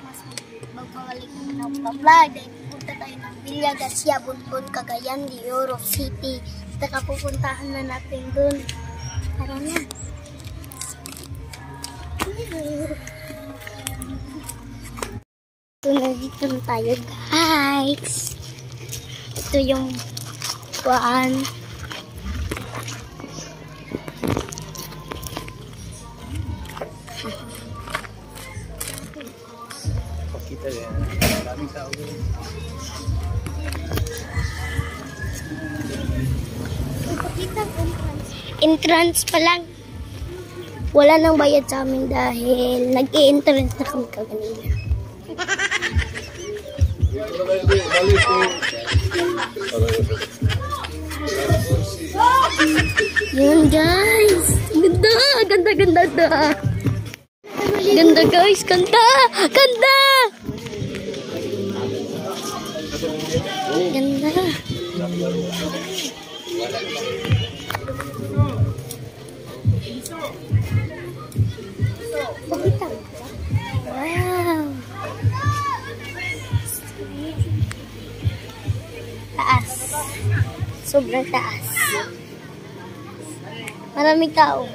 mas magkawalik ng pa-vlog. Dahil pupunta tayo ng Villa Garcia, Bunbun, Cagayan de Oro City. Taka pupuntahan na natin dun. Tara na. Ito na dito na tayo, guys. Ito yung kuan. Kita ya, maraming tao. Entrance pa lang. Wala nang bayad sa amin dahil nag-i-entrance na kami kaganina. Yan guys. Ganda, ganda, ganda, ganda. Ganda guys, ganda, ganda. Ganda. Wow. Taas. Sobrang taas. Maraming tao.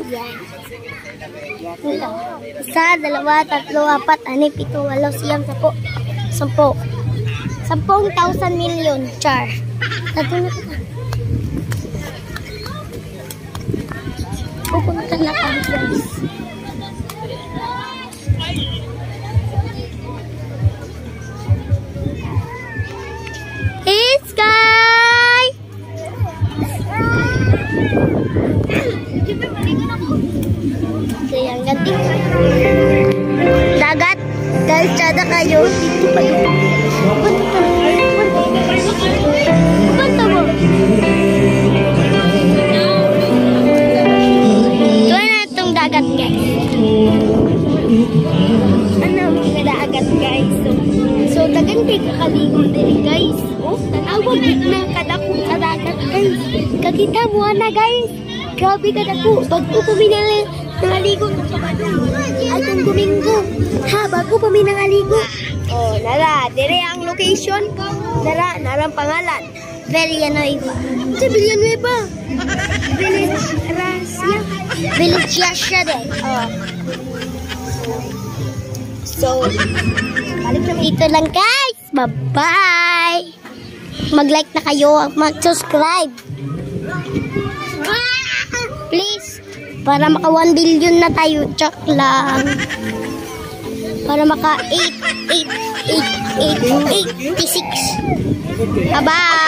Yan. Isa, dalawa, tatlo, apat, anim, pito, walo, siyam, 10. 10,000 million. Char. Tato na ka. Pupunta na kami guys. Hey Sky! Kaya ang ganti. Dagat. Guys, tsada kayo. Dito pa yun. Punta mo. Ito na itong dagat guys. Ano ang dagat guys? So dagan kayo kakaligo din guys. Oh, tanawag na kadakong dagat guys. Kakita mo na guys. Grabe kadako. Bago puminali nangaligo ng Sabado. Atong Domingo. Ha, bago pa may nangaligo. Oh, nara. Dire ang location. Nara, narang pangalan. Villanueva. Sa Villanueva. Village Rasya. Village Rasya din. Oh. So, balik na dito lang guys. Bye-bye. Mag-like na kayo. Mag-subscribe. Please. Para maka 1 billion na tayo. Check lang. Para maka 86. Bye-bye.